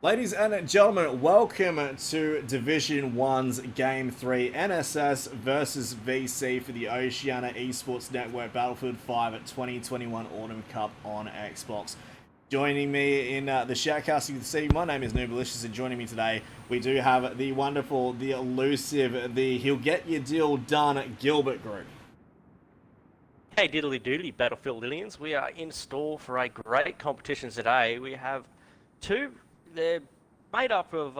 Ladies and gentlemen, welcome to Division 1's Game 3, NSS versus VC for the Oceania Esports Network Battlefield 5 2021 Autumn Cup on Xbox. Joining me in the shoutcast you can see, my name is Noobalicious, and joining me today, we do have the wonderful, the elusive, the He'll Get Your Deal Done Gilbert group. Hey diddly doodly Battlefield Lillians, we are in store for a great competition today. We have they're made up of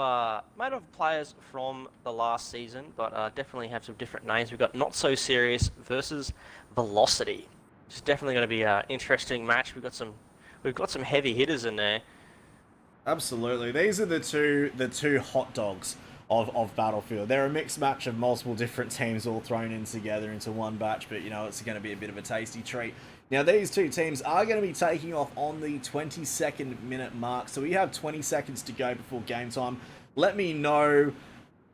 players from the last season, but definitely have some different names. We've got Not So Serious versus Velocity. It's definitely going to be an interesting match. We've got some heavy hitters in there. Absolutely, these are the two hot dogs of Battlefield. They're a mixed match of multiple different teams all thrown in together into one batch, but you know, it's going to be a bit of a tasty treat. Now, these two teams are going to be taking off on the 22nd minute mark, so we have 20 seconds to go before game time. Let me know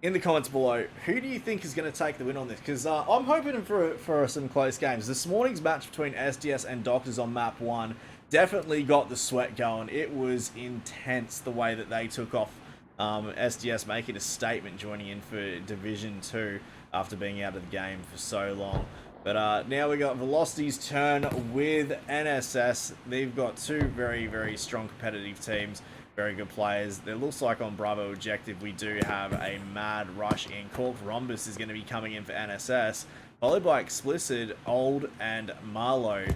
in the comments below, who do you think is going to take the win on this? Because I'm hoping for some close games. This morning's match between SDS and Doctors on map 1 definitely got the sweat going. It was intense the way that they took off. SDS making a statement, joining in for Division 2 after being out of the game for so long. But now we got Velocity's turn with NSS. They've got two very, very strong competitive teams, very good players. It looks like on Bravo Objective we do have a mad rush in. Cork Rhombus is going to be coming in for NSS, followed by Explicit, Old, and Marlowe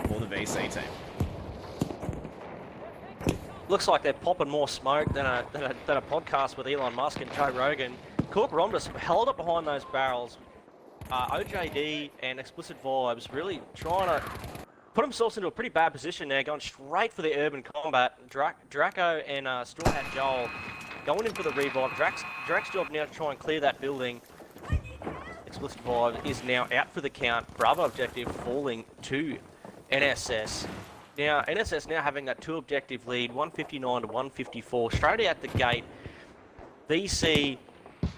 for the VC team. Looks like they're popping more smoke than a podcast with Elon Musk and Joe Rogan. Cork Rhombus held up behind those barrels. OJD and Explicit Vibes really trying to put themselves into a pretty bad position there, going straight for the urban combat. Draco and Straw Hat Joel going in for the revive. Drak's job now to try and clear that building. Explicit Vibes is now out for the count. Bravo Objective falling to NSS. Now, NSS now having that 2 objective lead, 159 to 154, straight out the gate. VC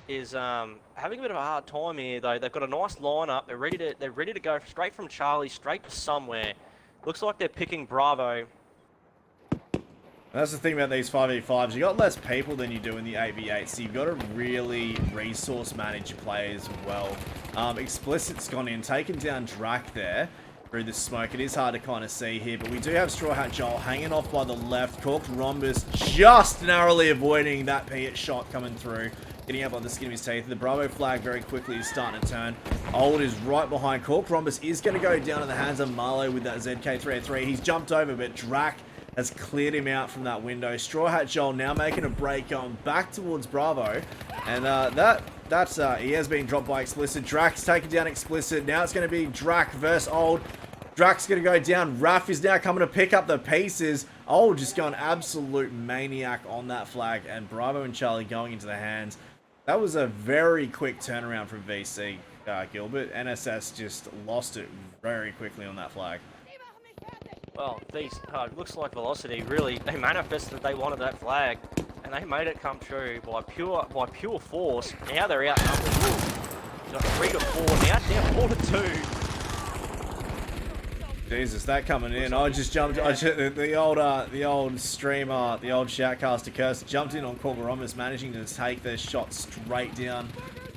is having a bit of a hard time here, though. They've got a nice lineup. They're ready to go straight from Charlie, straight to somewhere. Looks like they're picking Bravo. That's the thing about these 5v5s. You got less people than you do in the 8v8, so you've got to really resource manage your players well. Explicit's gone in, taken down Drak there through the smoke. It is hard to kind of see here, but we do have Straw Hat Joel hanging off by the left. Corked Rhombus just narrowly avoiding that Piet shot coming through, getting up on the skin of his teeth. The Bravo flag very quickly is starting to turn. Old is right behind. Corked Rhombus is going to go down in the hands of Marlowe with that ZK303. He's jumped over, but Drak has cleared him out from that window. Straw Hat Joel now making a break, going back towards Bravo, and he has been dropped by Explicit. Drak's taken down Explicit. Now it's going to be Drak versus Old. Drak's going to go down. Raf is now coming to pick up the pieces. Old just going absolute maniac on that flag, and Bravo and Charlie going into the hands. That was a very quick turnaround from VC, Gilbert. NSS just lost it very quickly on that flag. Well, looks like Velocity really, they manifested that they wanted that flag, and they made it come true by pure force. Now they're outnumbered. Got 3 to 4, now down 4 to 2. Jesus, that coming in. I just jumped. The old streamer, the old shoutcaster curse jumped in on Cork Rhombus, managing to take the shot straight down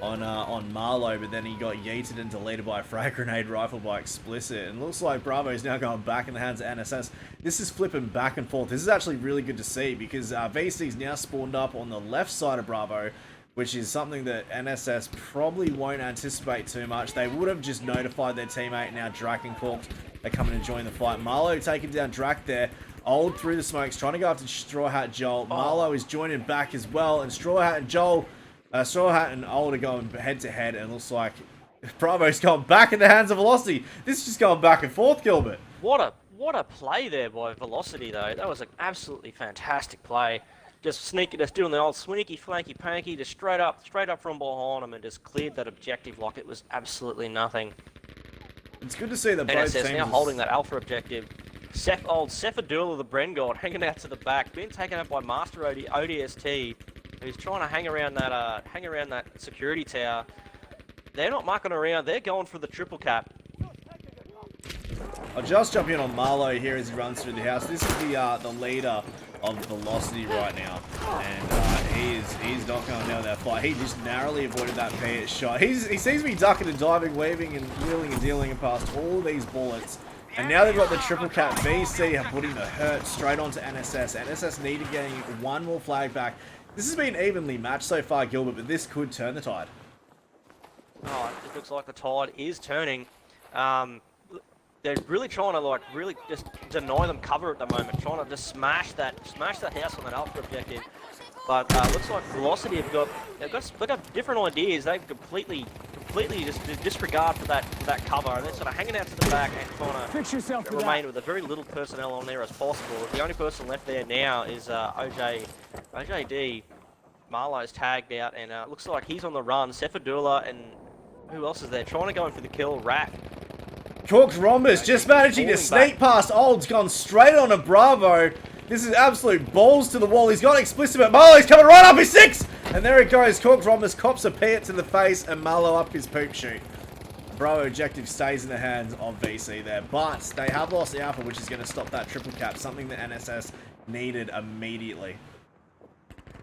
on Marlowe, but then he got yeeted and deleted by a frag grenade rifle by Explicit. And looks like Bravo is now going back in the hands of NSS. This is flipping back and forth. This is actually really good to see, because VC's now spawned up on the left side of Bravo, which is something that NSS probably won't anticipate too much. They would have just notified their teammate. Now Drak and Cork are coming to join the fight. Marlowe taking down Drak there. Old through the smokes, trying to go after Straw Hat Joel. Marlowe is joining back as well, and Straw Hat and Old are going head to head, and it looks like Bravo's going back in the hands of Velocity. This is just going back and forth, Gilbert. What a play there by Velocity, though. That was an absolutely fantastic play. Just doing the old sneaky, flanky, panky, just straight up from behind him, and just cleared that objective like it was absolutely nothing. It's good to see that both teams now holding that alpha objective. Cephadula the Brengod hanging out to the back, being taken out by Master ODST, who's trying to hang around that security tower. They're not mucking around. They're going for the triple cap. I'll just jump in on Marlowe here as he runs through the house. This is the leader of Velocity right now. And he's not going down that fight. He just narrowly avoided that PS shot. He seems to be ducking and diving, weaving and wheeling and dealing past all these bullets. And now they've got the triple cap. VC have put him to hurt straight onto NSS. NSS needed getting one more flag back. This has been evenly matched so far, Gilbert, but this could turn the tide. Oh, it looks like the tide is turning. They're really trying to really just deny them cover at the moment, trying to just smash that house on that alpha objective. But looks like Velocity they've got different ideas. They've completely just disregard for that cover, and they're sort of hanging out to the back and trying to remain with a very little personnel on there as possible. The only person left there now is OJD. Marlowe's tagged out, and it looks like he's on the run. Sefadula and who else is there? Trying to go in for the kill. Rat. Cork's Rhombus just managing to sneak past Old's gone straight on a Bravo. This is absolute balls to the wall. He's got explicit, but Marlowe's coming right up his 6! And there it goes. Cork's Rhombus cops a pee to the face and Marlowe up his poop chute. Bravo objective stays in the hands of VC there. But they have lost the Alpha, which is going to stop that triple cap. Something that NSS needed immediately.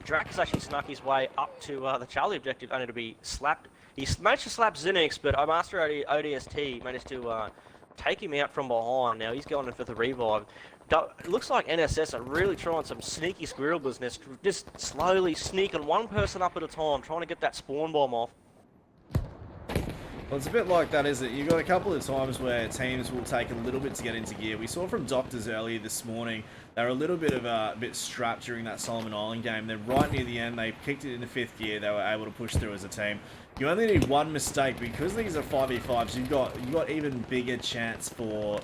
Drax actually snuck his way up to the Charlie objective, only to be slapped. He managed to slap Zinix, but Master ODST managed to take him out from behind. Now he's going in for the revive. It looks like NSS are really trying some sneaky squirrel business, just slowly sneaking one person up at a time, trying to get that spawn bomb off. Well, it's a bit like that, isn't it? You've got a couple of times where teams will take a little bit to get into gear. We saw from Doctors earlier this morning, they were a little bit strapped during that Solomon Island game. Then right near the end, they kicked it into 5th gear. They were able to push through as a team. You only need one mistake because these are 5v5s. You've got even bigger chance for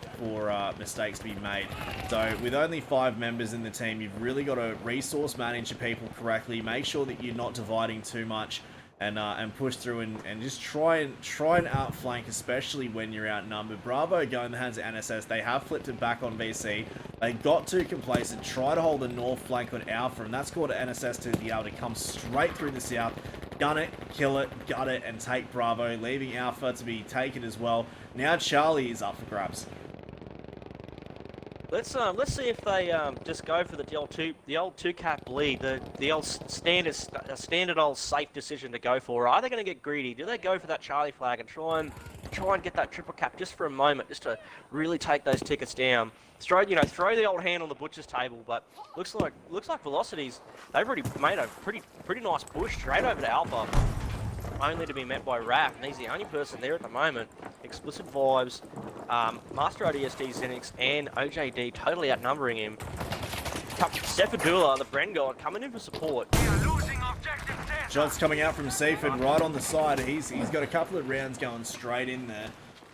mistakes to be made. So with only 5 members in the team, you've really got to resource manage your people correctly. Make sure that you're not dividing too much. And push through and just try and outflank, especially when you're outnumbered. Bravo go in the hands of NSS. They have flipped it back on VC. They got too complacent, try to hold the north flank on Alpha, and that's caused NSS to be able to come straight through the south, gun it, kill it, gut it, and take Bravo, leaving Alpha to be taken as well. Now Charlie is up for grabs. Let's see if they just go for the old two cap bleed, the old standard old safe decision to go for. Are they going to get greedy? Do they go for that Charlie flag and try and get that triple cap just for a moment, just to really take those tickets down? Throw the old hand on the butcher's table, but looks like Velocities, they've already made a pretty nice push straight over to Alpha, only to be met by Raph, and he's the only person there at the moment. Explicit Vibes, Master ODST, Zenix, and OJD totally outnumbering him. Sefadula, the Bren god, coming in for support. Shots coming out from Seaford right on the side. He's got a couple of rounds going straight in there.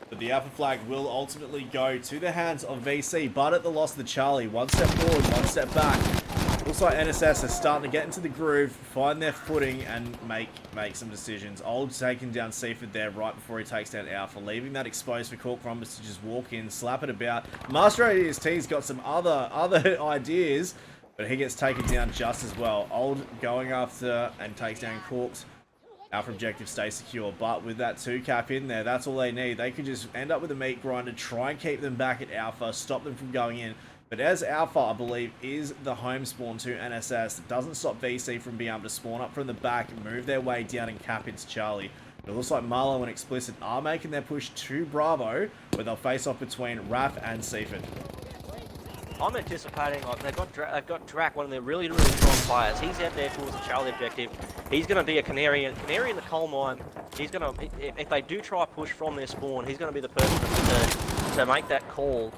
But the Alpha flag will ultimately go to the hands of VC, but at the loss of the Charlie. One step forward, one step back. Looks like NSS are starting to get into the groove, find their footing, and make some decisions. Old taking down Seaford there right before he takes down Alpha, leaving that exposed for Cork Rhombus to just walk in, slap it about. Master ADST's got some other ideas, but he gets taken down just as well. Old going after and takes down Cork's. Alpha objective stays secure, but with that 2 cap in there, that's all they need. They could just end up with a meat grinder, try and keep them back at Alpha, stop them from going in. But as Alpha, I believe, is the home spawn to NSS, it doesn't stop VC from being able to spawn up from the back, move their way down and cap into Charlie. It looks like Marlowe and Explicit are making their push to Bravo, where they'll face off between Raph and Seaford. I'm anticipating, like, they've got Drac, one of their really strong players. He's out there towards the Charlie objective. He's going to be a canary in the coal mine. He's going to, if they do try push from their spawn, he's going to be the person to make that call.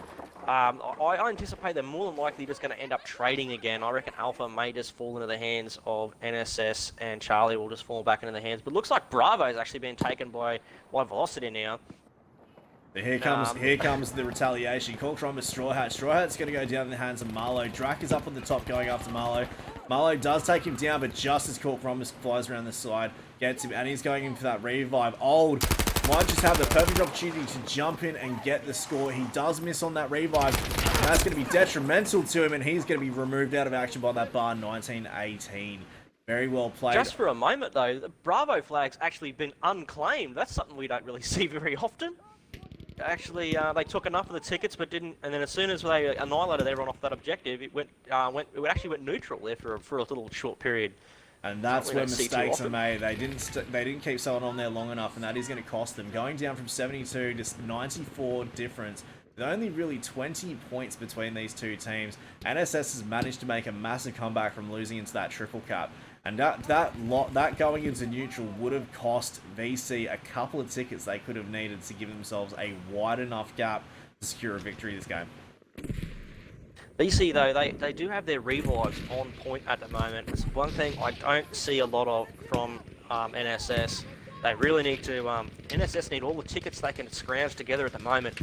I anticipate they're more than likely just going to end up trading again. I reckon Alpha may just fall into the hands of NSS, and Charlie will just fall back into the hands. But it looks like Bravo's actually been taken by Velocity now. But here comes the retaliation. Cork Rhombus, Straw Hat. Straw Hat's going to go down in the hands of Marlowe. Drac is up on the top going after Marlowe. Marlowe does take him down, but just as Cork Rhombus flies around the side, gets him, and he's going in for that revive. Old might just have the perfect opportunity to jump in and get the score. He does miss on that revive, and that's going to be detrimental to him, and he's going to be removed out of action by that bar 19-18. Very well played. Just for a moment, though, the Bravo flag's actually been unclaimed. That's something we don't really see very often. actually they took enough of the tickets, but didn't. And then as soon as they annihilated everyone off that objective, it actually went neutral there for a little short period. And that's Something where we don't see too mistakes are often. made. They didn't keep someone on there long enough, and that is going to cost them. Going down from 72 to 94 difference. With only really 20 points between these two teams, NSS has managed to make a massive comeback from losing into that triple cap. And that going into neutral would have cost VC a couple of tickets they could have needed to give themselves a wide enough gap to secure a victory this game. BC though, they do have their revives on point at the moment. It's one thing I don't see a lot of from NSS. They really need to. NSS need all the tickets they can scrounge together at the moment.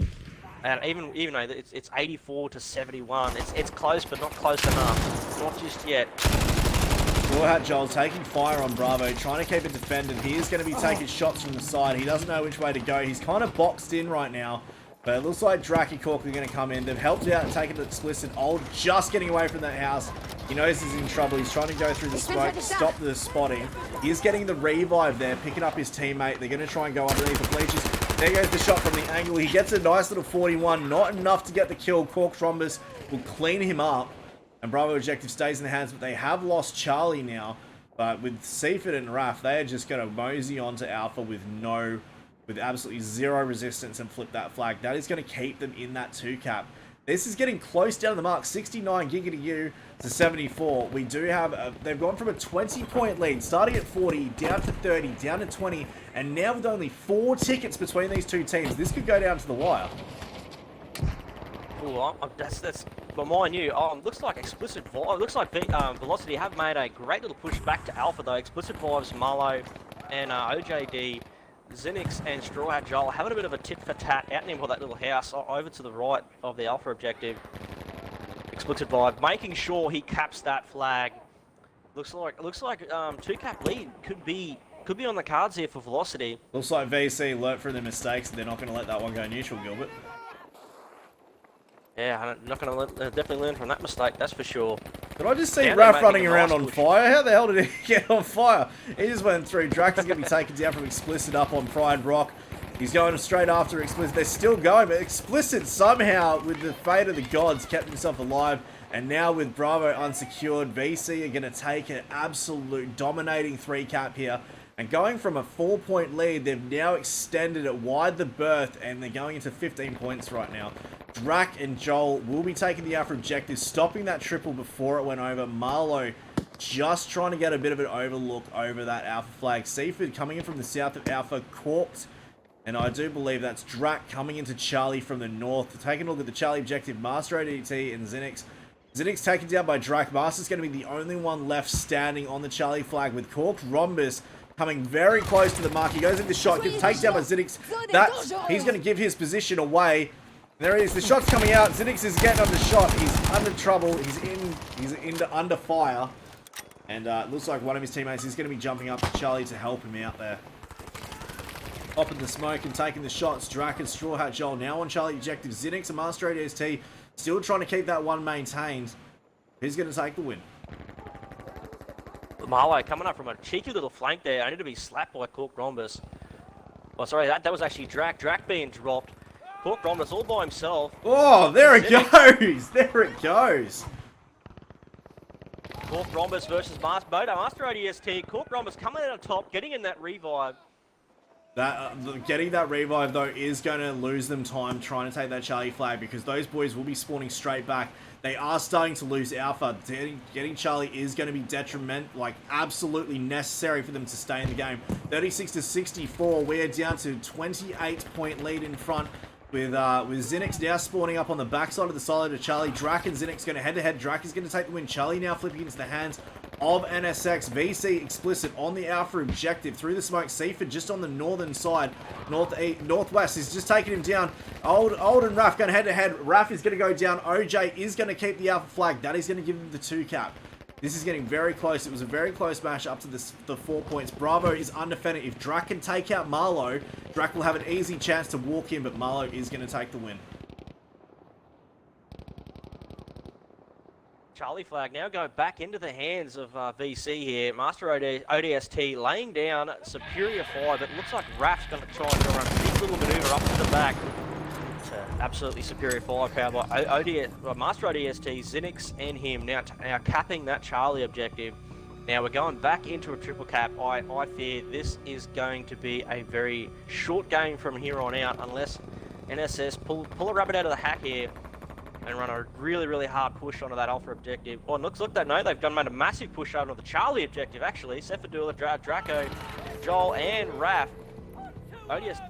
And even though it's 84 to 71, it's close but not close enough. Not just yet. Straw Joel taking fire on Bravo, trying to keep it defended. He is going to be taking shots from the side. He doesn't know which way to go. He's kind of boxed in right now. But it looks like Drac and Cork are going to come in. They've helped out and taken the explicit. Old just getting away from that house. He knows he's in trouble. He's trying to go through the smoke to stop the spotting. He's getting the revive there, picking up his teammate. They're going to try and go underneath the bleachers. There goes the shot from the angle. He gets a nice little 41. Not enough to get the kill. Cork Thrombus will clean him up. And Bravo objective stays in the hands, but they have lost Charlie now. But with Seaford and Raf, they are just going to mosey onto Alpha with absolutely zero resistance and flip that flag. That is going to keep them in that 2 cap. This is getting close down to the mark. 69 Giga to you to 74. We do have, they've gone from a 20-point lead, starting at 40, down to 30, down to 20, and now with only 4 tickets between these two teams, this could go down to the wire. Ooh, that's. But mind you, looks like Explicit Vibe. Looks like Velocity have made a great little push back to Alpha though. Explicit Vibes, Marlow, and OJD, Zinix, and Straw Hat Joel having a bit of a tit for tat out near that little house over to the right of the Alpha objective. Explicit Vibe making sure he caps that flag. Looks like 2 cap lead could be on the cards here for Velocity. Looks like VC learnt from their mistakes. They're not going to let that one go neutral, Gilbert. Yeah, I'm not going to definitely learn from that mistake, that's for sure. Did I just see Now Raph they're running making a around nice on push. fire? How the hell did he get on fire? He just went through. Drax is going to be taken down from Explicit up on Pride Rock. He's going straight after Explicit. They're still going, but Explicit somehow, with the fate of the gods, kept himself alive. And now with Bravo unsecured, VC are going to take an absolute dominating 3 cap here. And going from a 4-point lead, they've now extended it wide the berth, and they're going into 15 points right now. Drac and Joel will be taking the Alpha objective, stopping that triple before it went over. Marlow just trying to get a bit of an overlook over that Alpha flag. Seaford coming in from the south of Alpha, corked. And I do believe that's Drac coming into Charlie from the north. Taking a look at the Charlie objective, Master ODT and Zinix. Zinix taken down by Drac. Master's going to be the only one left standing on the Charlie flag with Cork Rhombus coming very close to the mark. He goes in the shot, gets taken down by Zinix. He's going to give his position away. There it is. The shot's coming out. Zinix is getting under shot. He's under trouble. He's under fire. And it looks like one of his teammates is going to be jumping up to Charlie to help him out there. Popping the smoke and taking the shots. Drac and Straw Hat Joel now on Charlie objective. Zinix and Master ADST still trying to keep that one maintained. Who's going to take the win? Marlow coming up from a cheeky little flank there. Only to be slapped by Cork Rhombus. Oh, sorry, that was actually Drac. Drac being dropped. Cork Rhombus all by himself. Oh, there it goes. There it goes. Cork Rhombus versus Master ODST. Cork Rhombus coming out on top, getting in that revive. Getting that revive, though, is going to lose them time trying to take that Charlie flag because those boys will be spawning straight back. They are starting to lose Alpha. Getting Charlie is going to be absolutely necessary for them to stay in the game. 36 to 64. We are down to 28-point lead in front with Zinix now spawning up on the backside of the silo to Charlie. Drac and Zinix going to head-to-head. Drac is going to take the win. Charlie now flipping into the hands of NSX. VC Explicit on the Alpha objective through the smoke. Seaford just on the northern side. Northwest is just taking him down. Old and Raf going head-to-head. Raf is going to go down. OJ is going to keep the Alpha flag. That is going to give him the 2 cap. This is getting very close. It was a very close match up to the 4 points. Bravo is undefended. If Drac can take out Marlow, Drac will have an easy chance to walk in, but Marlow is going to take the win. Charlie flag now going back into the hands of VC here. Master ODST laying down superior fire, but it looks like Raf's going to try and do a big little maneuver up to the back. absolutely superior firepower by Master ODST, Zinix, and him now capping that Charlie objective. Now we're going back into a triple cap. I fear this is going to be a very short game from here on out unless NSS pull a rabbit out of the hat here and run a really hard push onto that Alpha objective. Oh, looks like they've made a massive push onto the Charlie objective actually. Sefadula, Draco, Joel, and Raph.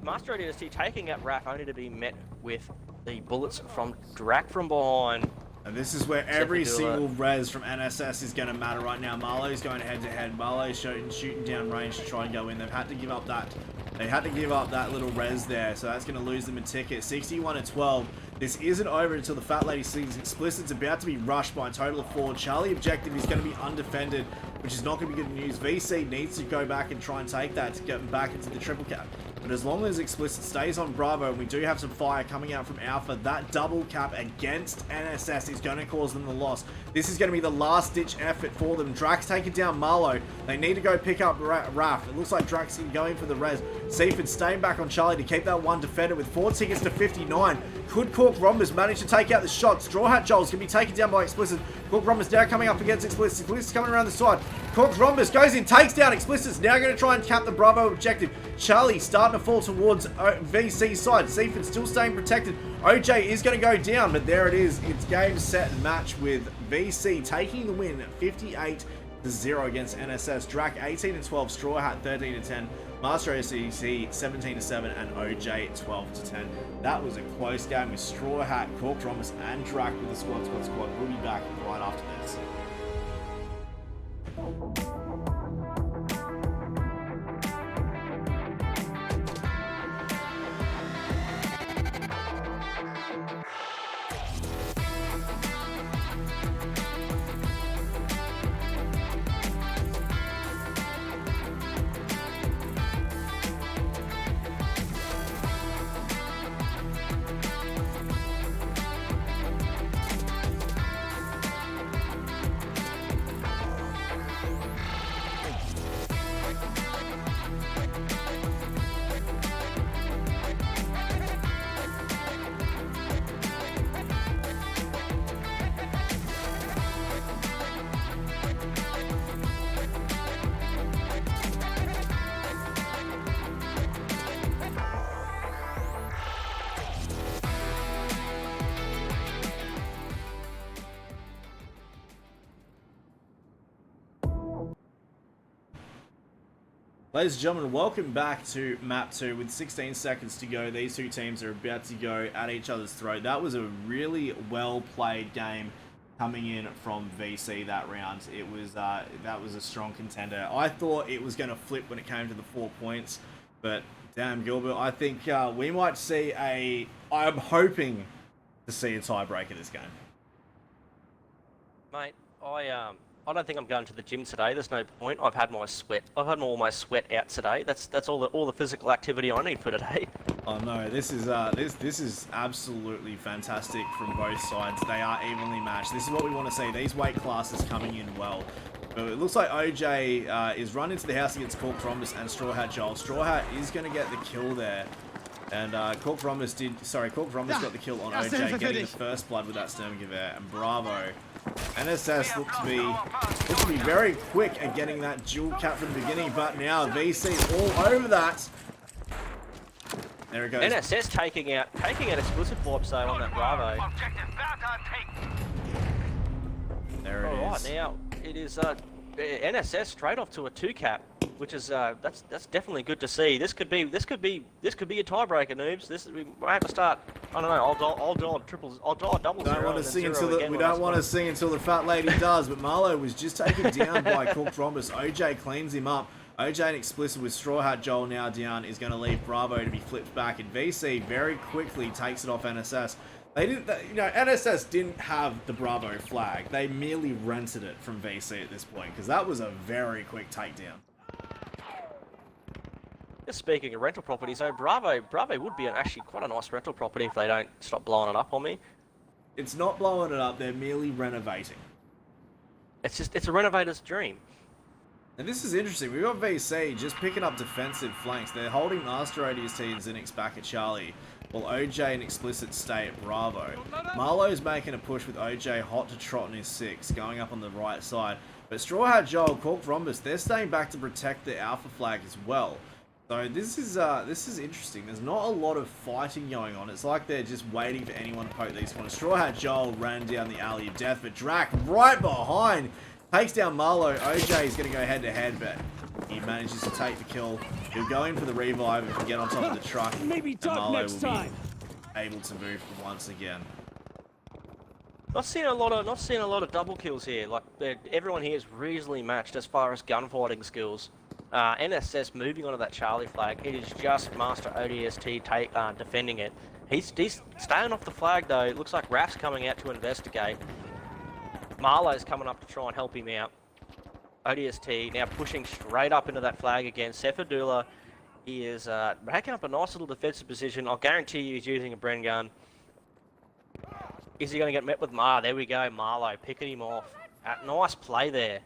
Master ODST taking out Raph only to be met with the bullets from Drac from behind. And this is where every single res from NSS is going to matter right now. Marlowe's going head-to-head. Marlowe's shooting down range to try and go in. They've had to give up that. They had to give up that little res there, so that's going to lose them a ticket. 61-12. This isn't over until the Fat Lady sees Explicit's about to be rushed by a total of 4. Charlie objective is going to be undefended, which is not going to be good news. VC needs to go back and try and take that to get them back into the triple cap. But as long as Explicit stays on Bravo, and we do have some fire coming out from Alpha, that double cap against NSS is going to cause them the loss. This is going to be the last-ditch effort for them. Drax taking down Marlowe. They need to go pick up Raph. It looks like Drax is going for the res. Seaford staying back on Charlie to keep that one defended with 4 tickets to 59. Could Cork Rhombus manage to take out the shot? Straw Hat Joel's going to be taken down by Explicit. Cork Rhombus now coming up against Explicit. Explicit's coming around the side. Cork Rhombus goes in, takes down Explicit's now going to try and cap the Bravo objective. Charlie starting to fall towards VC's side. Seaford still staying protected. OJ is going to go down, but there it is. It's game, set, and match with VC taking the win 58-0 against NSS. Drac 18-12, Straw Hat 13-10, Master OCC 17-7, and OJ 12-10. That was a close game with Straw Hat, Cork Rhombus, and Drac with the squad. We'll be back right after this. Ladies and gentlemen, welcome back to Map 2 with 16 seconds to go. These two teams are about to go at each other's throat. That was a really well-played game coming in from VC that round. It was that was a strong contender. I thought it was going to flip when it came to the 4 points, but damn, Gilbert, I think we might see I'm hoping to see a tiebreaker this game. Mate, I don't think I'm going to the gym today. There's no point. I've had all my sweat out today. That's all the physical activity I need for today. Oh no, this is absolutely fantastic from both sides. They are evenly matched. This is what we want to see. These weight classes coming in well. But it looks like OJ is run into the house against Cork Rhombus and Straw Hat Joel. Straw Hat is going to get the kill there. And Cork Rhombus got the kill on OJ, getting the first blood with that Sturmgewehr. And Bravo. NSS looked to be very quick at getting that dual cap from the beginning, but now VC's all over that. There it goes. NSS taking out Explicit Vibes though on that Bravo. There it is. All right, now it is NSS straight off to a 2 cap, which is that's definitely good to see. This could be a tiebreaker, noobs. We might have to start. I don't know. I'll dial triples. I'll dial double zero. We don't want to see until the Fat Lady does. But Marlowe was just taken down by Cork Rhombus. OJ cleans him up. OJ and Explicit with Straw Hat Joel now down is going to leave Bravo to be flipped back, and VC very quickly takes it off NSS. NSS didn't have the Bravo flag. They merely rented it from VC at this point, because that was a very quick takedown. Just speaking of rental properties, so Bravo would be actually quite a nice rental property if they don't stop blowing it up on me. It's not blowing it up, they're merely renovating. It's a renovator's dream. And this is interesting. We've got VC just picking up defensive flanks. They're holding Master ODST and Zinix back at Charlie. while OJ and Explicit stay at Bravo. Marlowe's making a push with OJ hot to trot on his 6, going up on the right side. But Straw Hat Joel, Cork Rhombus, they're staying back to protect the Alpha flag as well. So this is interesting. There's not a lot of fighting going on. It's like they're just waiting for anyone to poke these corners. Straw Hat Joel ran down the alley of death, but Drac right behind takes down Marlowe. OJ is going to go head to head, but he manages to take the kill. He'll go in for the revive and get on top of the truck. Maybe talk next time. Able to move once again. Not seeing a lot of double kills here. Like everyone here is reasonably matched as far as gunfighting skills. NSS moving onto that Charlie flag. It is just Master ODST defending it. He's staying off the flag though. It looks like Raf's coming out to investigate. Marlowe's coming up to try and help him out. ODST now pushing straight up into that flag again. Sefadula, he is racking up a nice little defensive position. I'll guarantee you he's using a Bren gun. Is he going to get met with There we go, Marlowe picking him off. Nice play there.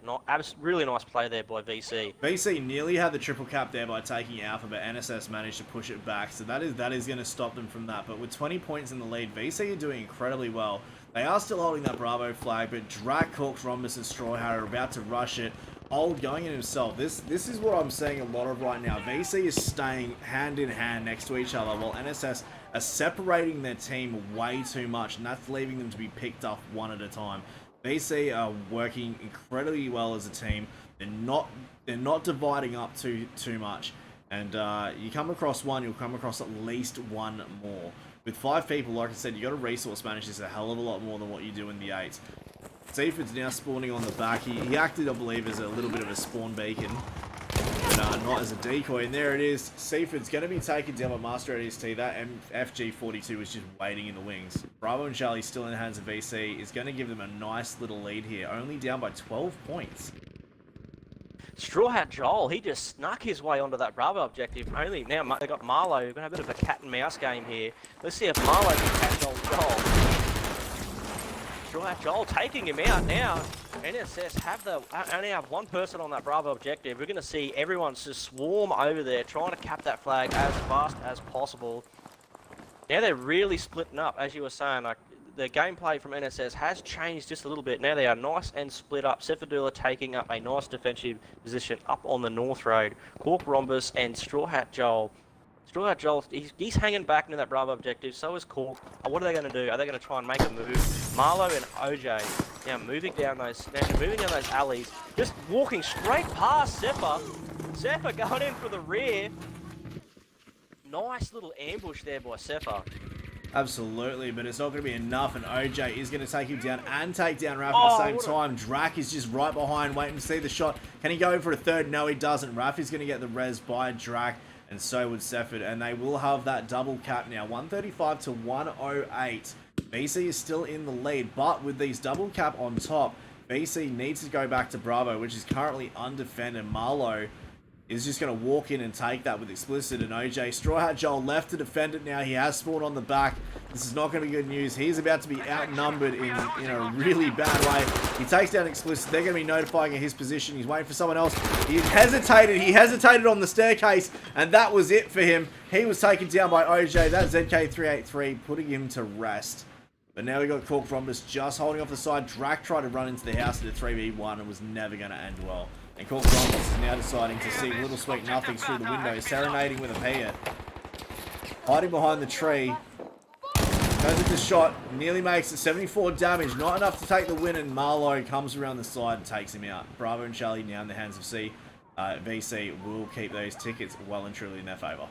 Really nice play there by VC. VC nearly had the triple cap there by taking Alpha, but NSS managed to push it back. So that is going to stop them from that. But with 20 points in the lead, VC are doing incredibly well. They are still holding that Bravo flag, but Drac, Cork, Rhombus, and Straw Hat are about to rush it. Old going in himself. This is what I'm seeing a lot of right now. VC is staying hand in hand next to each other, while NSS are separating their team way too much, and that's leaving them to be picked up one at a time. VC are working incredibly well as a team. They're not dividing up too much. And you come across one, you'll come across at least one more. With 5 people, like I said, you got to resource manage this a hell of a lot more than what you do in the 8s. Seaford's now spawning on the back. He acted, I believe, as a little bit of a spawn beacon, but not as a decoy. And there it is. Seaford's going to be taken down by Master ODST. That FG42 was just waiting in the wings. Bravo and Charlie still in the hands of VC is going to give them a nice little lead here. Only down by 12 points. Straw Hat Joel, he just snuck his way onto that Bravo objective. Only now they got Marlowe. We're going to have a bit of a cat and mouse game here. Let's see if Marlowe can catch old Joel. Straw Hat Joel taking him out now. NSS only have one person on that Bravo objective. We're going to see everyone just swarm over there, trying to cap that flag as fast as possible. Now they're really splitting up, as you were saying. Like the gameplay from NSS has changed just a little bit. Now they are nice and split up. Sefadula taking up a nice defensive position up on the North Road. Cork Rhombus and Straw Hat Joel. Straw Hat Joel, he's hanging back into that Bravo objective. So is Cork. What are they going to do? Are they going to try and make a move? Marlowe and OJ now moving down those alleys, just walking straight past Zephyr. Zephyr going in for the rear. Nice little ambush there by Zephyr. Absolutely, but it's not going to be enough, and OJ is going to take him down and take down Raph at the same time. Drac is just right behind, waiting to see the shot. Can he go in for a third? No, he doesn't. Raph is going to get the res by Drac, and so would Sefford, and they will have that double cap now. 135 to 108. BC is still in the lead, but with these double cap on top, BC needs to go back to Bravo, which is currently undefended. Marlowe is just going to walk in and take that with Explicit and OJ. Straw Hat Joel left to defend it now. He has spawned on the back. This is not going to be good news. He's about to be outnumbered in a really bad way. He takes down Explicit. They're going to be notifying his position. He's waiting for someone else. He hesitated. He hesitated on the staircase, and that was it for him. He was taken down by OJ. That ZK383 putting him to rest. But now we got Cork Rhombus just holding off the side. Drac tried to run into the house at a 3v1 and was never going to end well. And Cork Rhombus is now deciding to see Little Sweet Nothings through the window, serenading with a Pia. Hiding behind the tree. Goes into shot, nearly makes it, 74 damage, not enough to take the win, and Marlowe comes around the side and takes him out. Bravo and Charlie now in the hands of VC will keep those tickets well and truly in their favour.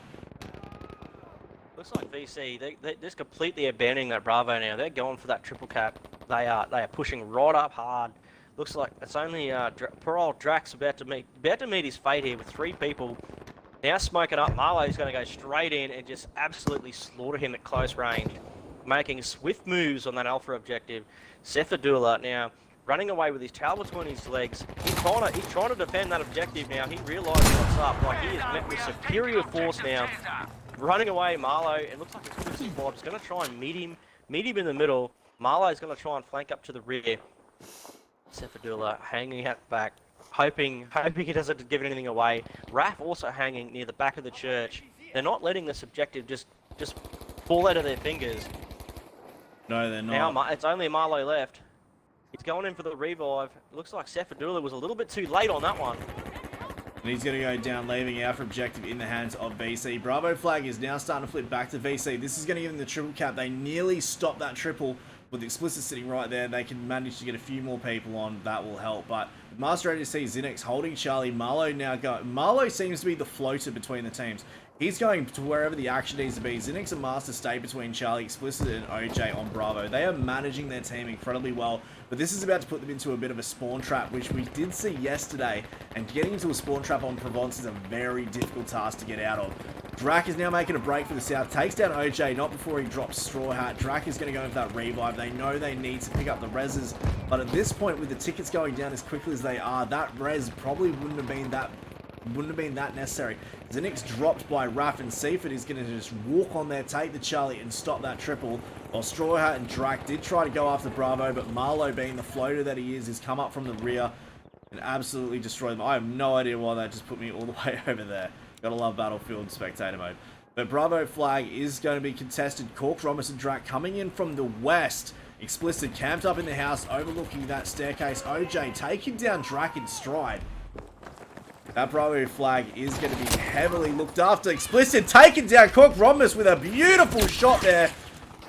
Looks like VC, they're just completely abandoning that Bravo now. They're going for that triple cap. They are pushing right up hard. Looks like it's only poor old Drax about to meet his fate here with 3 people. Now smoking up, Marlowe's going to go straight in and just absolutely slaughter him at close range, making swift moves on that Alpha objective. Sefadula now running away with his tail between his legs. He's trying to defend that objective now. He realises what's up. Like he is met with superior force now. Running away, Marlowe. It looks like Explicit Bob's going to try and meet him in the middle. Marlowe's going to try and flank up to the rear. Sefadula hanging at the back, hoping he doesn't give anything away. Raph also hanging near the back of the church. They're not letting this objective just fall out of their fingers. No, they're not. Now it's only Marlowe left. He's going in for the revive. It looks like Sefadula was a little bit too late on that one. And he's going to go down, leaving Alpha objective in the hands of VC. Bravo flag is now starting to flip back to VC. This is going to give them the triple cap. They nearly stopped that triple with Explicit sitting right there. They can manage to get a few more people on. That will help. But Master ADC, Zinix holding Charlie. Marlowe now going. Marlowe seems to be the floater between the teams. He's going to wherever the action needs to be. Zinix and Master stay between Charlie, Explicit, and OJ on Bravo. They are managing their team incredibly well, but this is about to put them into a bit of a spawn trap, which we did see yesterday, and getting into a spawn trap on Provence is a very difficult task to get out of. Drac is now making a break for the south, takes down OJ, not before he drops Straw Hat. Drac is going to go in for that revive. They know they need to pick up the reses, but at this point, with the tickets going down as quickly as they are, that res probably wouldn't have been that necessary. Zinix dropped by Raph, and Seaford is going to just walk on there, take the Charlie, and stop that triple. While Straw Hat and Drac did try to go after Bravo, but Marlowe, being the floater that he is, has come up from the rear and absolutely destroyed them. I have no idea why that just put me all the way over there. Gotta love Battlefield spectator mode. But Bravo flag is going to be contested. Cork, Rhombus, and Drac coming in from the west. Explicit camped up in the house, overlooking that staircase. OJ taking down Drac in stride. That Bravo flag is going to be heavily looked after. Explicit taking down Cork Rhombus with a beautiful shot there.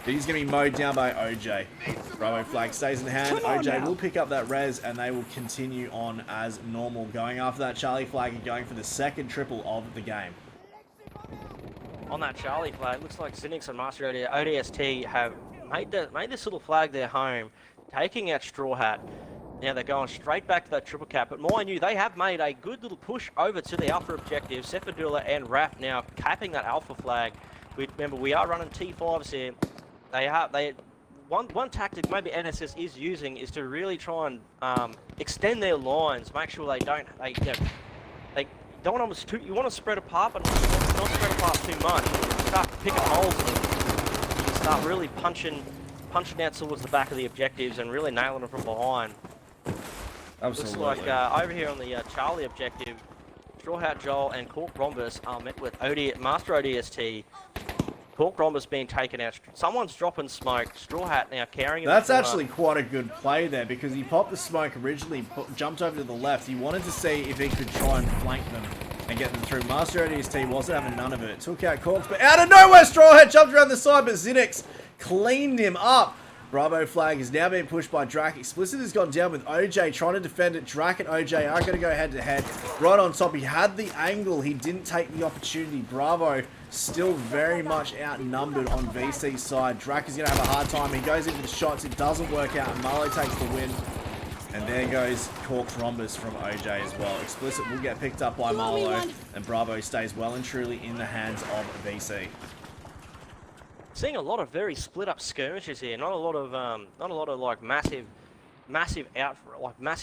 But he's going to be mowed down by OJ. Bravo flag stays in hand. OJ will pick up that res, and they will continue on as normal, going after that Charlie flag and going for the second triple of the game. On that Charlie flag, looks like Zinix and Master ODST have made this little flag their home, taking out Straw Hat. Now they're going straight back to that triple cap, but mind you, they have made a good little push over to the alpha objective. Sefadula and Raph now capping that alpha flag. Remember, we are running T5s here. One tactic maybe NSS is using is to really try and extend their lines, make sure they don't want to. You want to spread apart, but not spread apart too much. Start picking holes and you can start really punching out towards the back of the objectives and really nailing them from behind. Absolutely. Looks like over here on the Charlie objective, Straw Hat Joel and Cork Rhombus are met with Master ODST. Cork Rhombus being taken out. Someone's dropping smoke. Straw Hat now carrying him. That's actually quite a good play there, because he popped the smoke originally, jumped over to the left. He wanted to see if he could try and flank them and get them through. Master ODST wasn't having none of it. Took out Corks, but out of nowhere, Straw Hat jumped around the side, but Zinix cleaned him up. Bravo flag is now being pushed by Drac. Explicit has gone down with OJ trying to defend it. Drac and OJ are going to go head to head. Right on top, he had the angle. He didn't take the opportunity. Bravo still very much outnumbered on VC's side. Drac is going to have a hard time. He goes into the shots. It doesn't work out, and Marlowe takes the win. And there goes Cork Rhombus from OJ as well. Explicit will get picked up by Marlowe, and Bravo stays well and truly in the hands of VC. Seeing a lot of very split up skirmishes here. Not a lot of like massive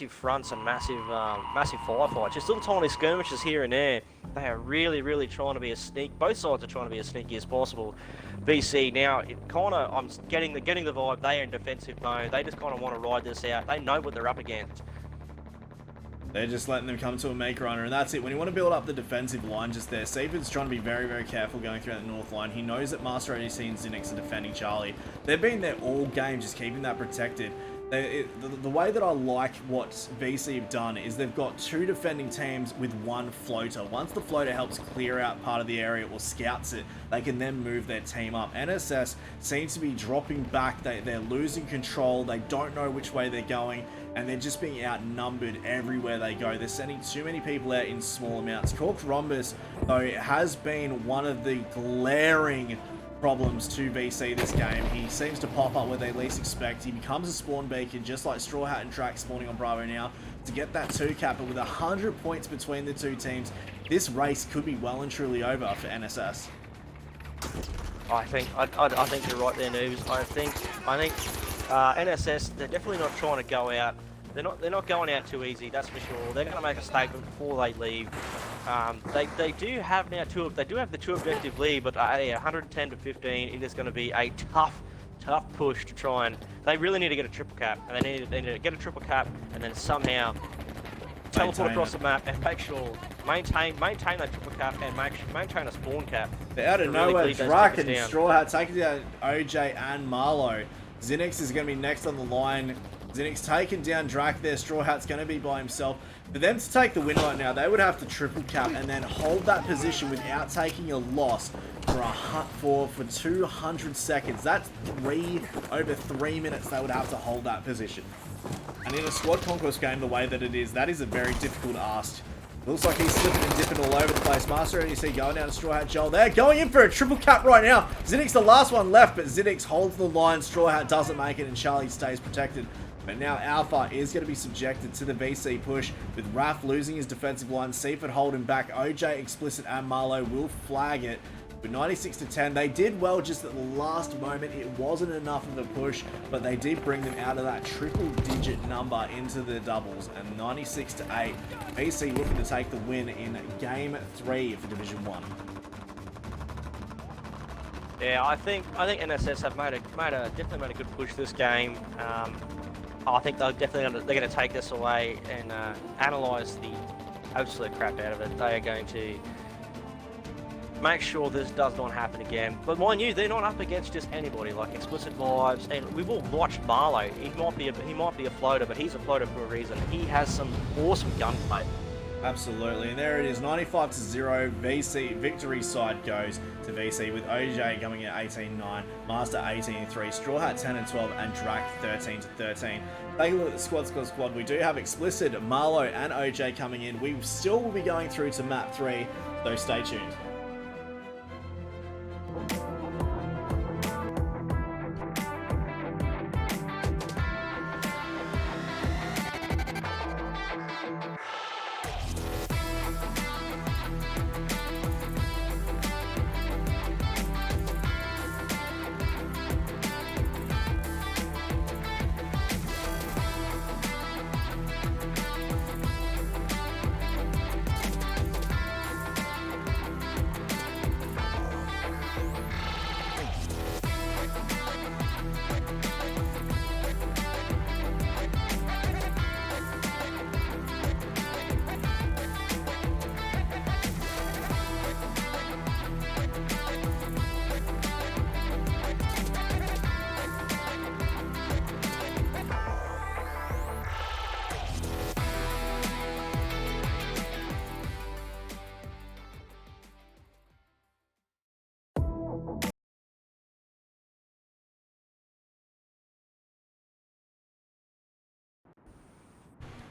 fronts and massive firefights. Just little tiny skirmishes here and there. They are really trying to be both sides are trying to be as sneaky as possible. BC now, I'm getting the vibe. They are in defensive mode. They just kind of want to ride this out. They know what they're up against. They're just letting them come to a make runner, and that's it. When you want to build up the defensive line just there, Seaford's trying to be very careful going through that north line. He knows that Master ODC and Zinix are defending Charlie. They've been there all game, just keeping that protected. The way that I like what VC have done is they've got two defending teams with one floater. Once the floater helps clear out part of the area or scouts it, they can then move their team up. NSS seems to be dropping back. They're losing control. They don't know which way they're going, and they're just being outnumbered everywhere they go. They're sending too many people out in small amounts. Cork Rhombus, though, has been one of the glaring problems to VC this game. He seems to pop up where they least expect. He becomes a spawn beacon, just like Straw Hat and Drac spawning on Bravo now, to get that 2-cap. But with 100 points between the two teams, this race could be well and truly over for NSS. I think you're right there, Noobs. I think NSS, they're definitely not trying to go out. They're not going out too easy, that's for sure. They're going to make a statement before they leave. They do have now the two objective lead, but 110 to 15. It is going to be a tough push to try and. They really need to get a triple cap, and they need to get a triple cap, and then somehow teleport maintain across it. the map and make sure, maintain that triple cap and maintain a spawn cap. They're out of to really nowhere, bleed those Drac tickets and down. Straw Hat taking down OJ and Marlowe. Zinix is going to be next on the line. Zinix taking down Drac there. Straw Hat's going to be by himself. For them to take the win right now, they would have to triple cap and then hold that position without taking a loss for 200 seconds. That's over 3 minutes they would have to hold that position. And in a squad conquest game, the way that it is, that is a very difficult ask. Looks like he's slipping and dipping all over the place. Master NEC going down to Straw Hat Joel there. Going in for a triple cap right now. Zinix the last one left, but Zinix holds the line. Straw Hat doesn't make it, and Charlie stays protected. But now Alpha is going to be subjected to the VC push, with Raph losing his defensive line, Seaford holding back. OJ, Explicit, and Marlowe will flag it. With 96 to 10, they did well just at the last moment. It wasn't enough of a push, but they did bring them out of that triple-digit number into the doubles. And 96 to 8, VC looking to take the win in Game 3 for Division 1. Yeah, I think NSS have definitely made a good push this game. I think they're going to take this away and analyse the absolute crap out of it. They are going to make sure this does not happen again. But mind you, they're not up against just anybody, like Explicit Vibes, and we've all watched Marlowe. He might be a floater, but he's a floater for a reason. He has some awesome gunplay. Absolutely, and there it is, 95 to 0. VC victory side goes to VC with OJ coming at 18-9, Master 18-3, Straw Hat 10-12, and Drac 13-13. Take a look at the squad. We do have Explicit, Marlowe, and OJ coming in. We still will be going through to map 3, so stay tuned.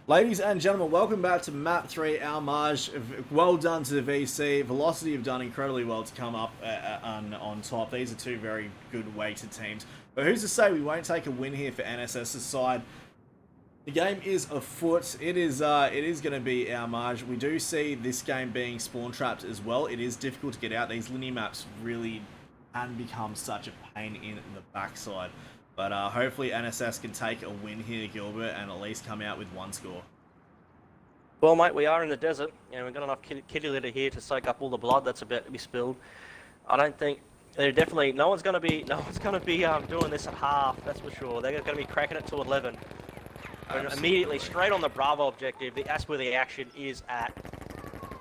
Ladies and gentlemen, welcome back to Map 3, Almage. Well done to the VC. Velocity have done incredibly well to come up on top. These are two very good weighted teams. But who's to say we won't take a win here for NSS's side? The game is afoot. It is going to be Almage. We do see this game being spawn trapped as well. It is difficult to get out. These linear maps really can become such a pain in the backside. But hopefully NSS can take a win here, Gilbert, and at least come out with one score. Well, mate, we are in the desert, and we've got enough kitty litter here to soak up all the blood that's about to be spilled. I don't think they're definitely no one's going to be doing this at half. That's for sure. They're going to be cracking it to 11. And immediately straight on the Bravo objective. That's where the action is at.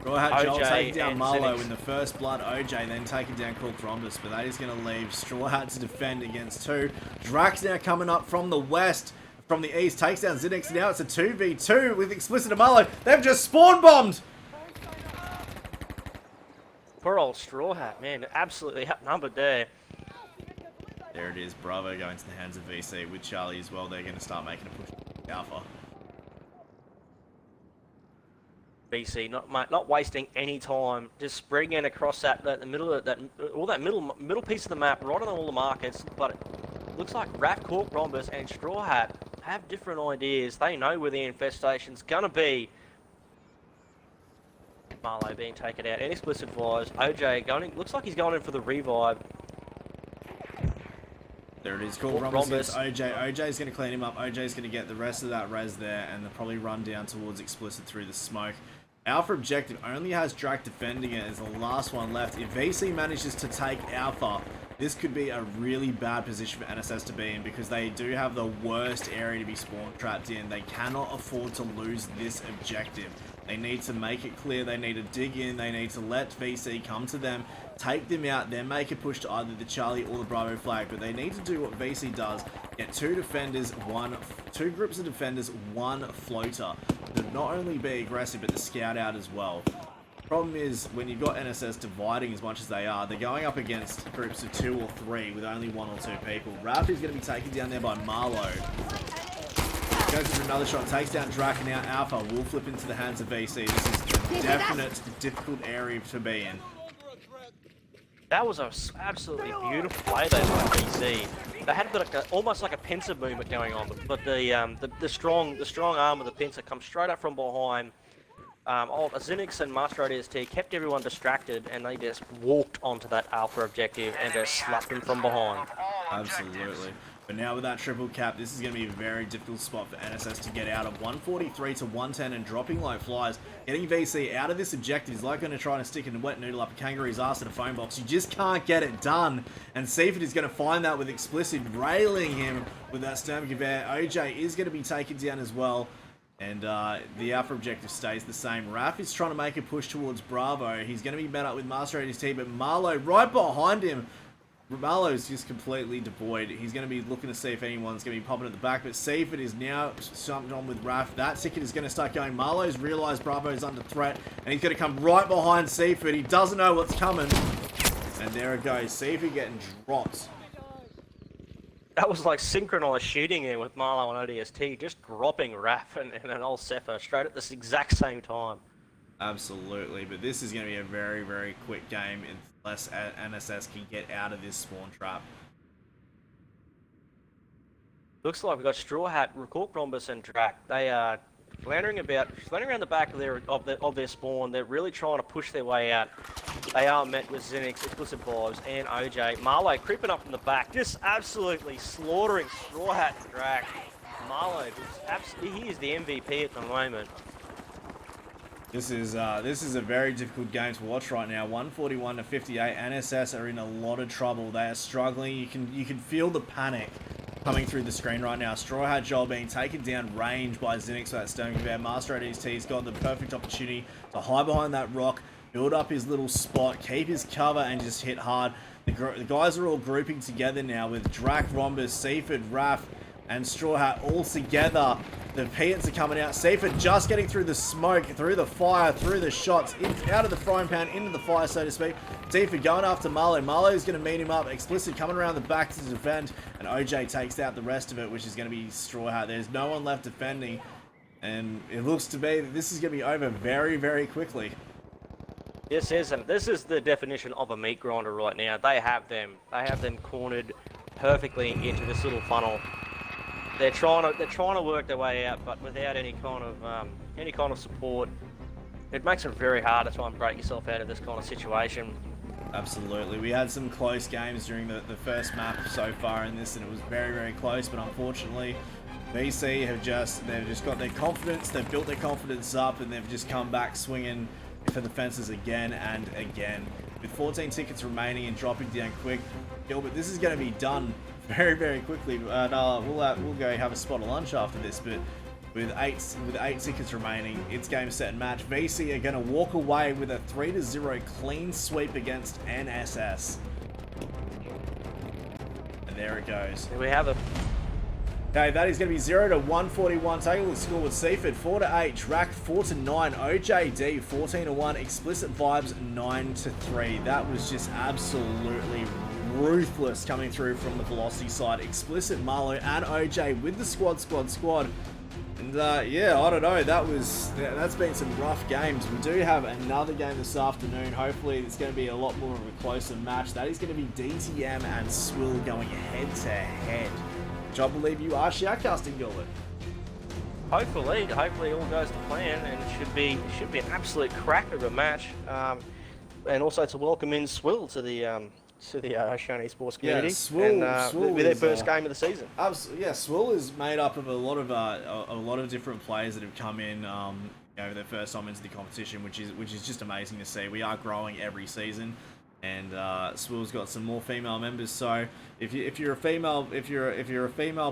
Straw Joel taking down Marlowe Zinix in the first blood. OJ then taking down Cool Rhombus, but that is going to leave Straw Hat to defend against two. Drax now coming up from the west, from the east, takes down Zinix. Now it's a 2v2 with Explicit and Marlowe. They've just spawn bombed. Poor old Straw Hat, man, absolutely outnumbered there. There it is, Bravo going to the hands of VC with Charlie as well. They're going to start making a push to Alpha. BC not wasting any time, just spreading it across that middle of that middle piece of the map, right on all the markets. But it looks like Rat, Cork, Rhombus, and Straw Hat have different ideas. They know where the infestation's gonna be. Marlowe being taken out, and Explicit Vibes. OJ going, looks like he's going in for the revive. There it is, Cool Rhombus. OJ. OJ's going to clean him up. OJ's going to get the rest of that res there, and they'll probably run down towards Explicit through the smoke. Alpha objective only has Drac defending it as the last one left. If VC manages to take Alpha, this could be a really bad position for NSS to be in because they do have the worst area to be spawn trapped in. They cannot afford to lose this objective. They need to make it clear, they need to dig in, they need to let VC come to them, take them out, then make a push to either the Charlie or the Bravo flag. But they need to do what VC does, get two groups of defenders, one floater. To not only be aggressive, but to scout out as well. Problem is, when you've got NSS dividing as much as they are, they're going up against groups of 2 or 3 with only 1 or 2 people. Raph is going to be taken down there by Marlowe. Goes for another shot, takes down Drac, now Alpha will flip into the hands of VC. This is a definite difficult area to be in. That was an absolutely beautiful play there by VC. They had almost like a pincer movement going on, but the strong arm of the pincer comes straight up from behind. Zinix and Master ODST kept everyone distracted, and they just walked onto that Alpha objective and just slapped him from behind. Absolutely. But now with that triple cap, this is going to be a very difficult spot for NSS to get out of. 143 to 110 and dropping like flies. Getting VC out of this objective is like going to try to stick a wet noodle up a kangaroo's ass in a phone box. You just can't get it done. And Seaford is going to find that with Explicit railing him with that Sturmgewehr. OJ is going to be taken down as well. And the Alpha objective stays the same. Raph is trying to make a push towards Bravo. He's going to be met up with Master ADST, but Marlowe right behind him. Marlowe's just completely devoid. He's going to be looking to see if anyone's going to be popping at the back, but Seaford is now jumped on with Raph. That ticket is going to start going. Marlowe's realised Bravo's under threat, and he's going to come right behind Seaford. He doesn't know what's coming. And there it goes. Seaford getting dropped. That was like synchronized shooting here with Marlowe and ODST, just dropping Raph and an old Sepher straight at this exact same time. Absolutely, but this is going to be a very, very quick game unless NSS can get out of this spawn trap. Looks like we've got Straw Hat, Cork Rhombus, and Drac. They are floundering around the back of their spawn. They're really trying to push their way out. They are met with Zinix, Explicit Vibes, and OJ. Marlowe creeping up from the back, just absolutely slaughtering Straw Hat and Drac. Marlowe, he is the MVP at the moment. This is a very difficult game to watch right now. 141 to 58. NSS are in a lot of trouble. They are struggling. You can feel the panic coming through the screen right now. Straw Hat Joel being taken down range by Zinix for that Stone Gewehr. Master ADST's got the perfect opportunity to hide behind that rock, build up his little spot, keep his cover, and just hit hard. The guys are all grouping together now with Drac, Rhombus, Seaford, Raph, and Straw Hat all together. The Peons are coming out. Seaford just getting through the smoke, through the fire, through the shots, out of the frying pan, into the fire, so to speak. Seaford going after Marlowe. Marlowe's going to meet him up. Explicit coming around the back to defend. And OJ takes out the rest of it, which is going to be Straw Hat. There's no one left defending. And it looks to be that this is going to be over very, very quickly. This is the definition of a meat grinder right now. They have them cornered perfectly into this little funnel. They're trying to work their way out, but without any kind of support, it makes it very hard to try and break yourself out of this kind of situation. Absolutely. We had some close games during the first map so far in this, and it was very, very close, but unfortunately, VC they've just got their confidence, they've built their confidence up, and they've just come back swinging for the fences again and again. With 14 tickets remaining and dropping down quick, Gilbert, this is going to be done very, very quickly. We'll go have a spot of lunch after this, but with eight tickets remaining, it's game, set, and match. VC are going to walk away with a 3-0 clean sweep against NSS. And there it goes. Here we have it. Okay, that is going to be 0 to 141. Take a look at the score with Seaford 4 to 8, Drac 4 to 9, OJD 14 to 1, Explicit Vibes 9 to 3. That was just absolutely ruthless coming through from the Velocity side. Explicit, Marlowe, and OJ with the squad. And yeah, I don't know. That's been some rough games. We do have another game this afternoon. Hopefully, it's going to be a lot more of a closer match. That is going to be DTM and Swill going head to head. Which I believe you are shoutcasting, Gilbert. Hopefully all goes to plan, and it should be an absolute cracker of a match. And also to welcome in Swill to the Oceania Esports community. Yeah, Swill with their first game of the season. Yeah, Swill is made up of a lot of different players that have come in. their first time into the competition, which is just amazing to see. We are growing every season, and Swill's got some more female members. So if you're a female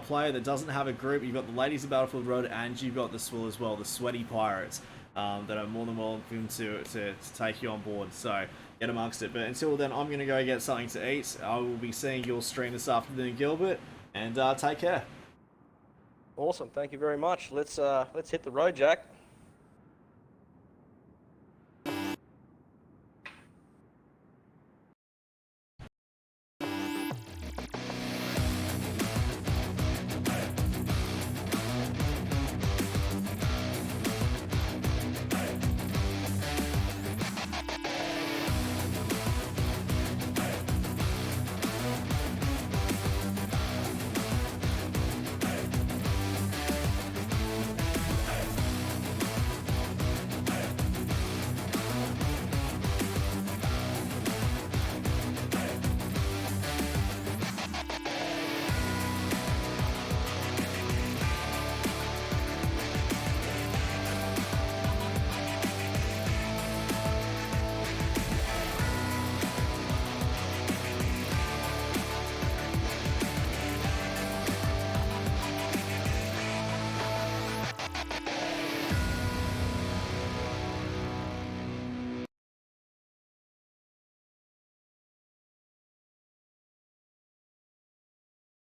player that doesn't have a group, you've got the ladies of Battlefield Road, and you've got the Swill as well, the Sweaty Pirates, that are more than welcome to take you on board. So get amongst it. But until then, I'm gonna go get something to eat. I will be seeing your stream this afternoon, Gilbert, and take care. Awesome, thank you very much. Let's hit the road, Jack.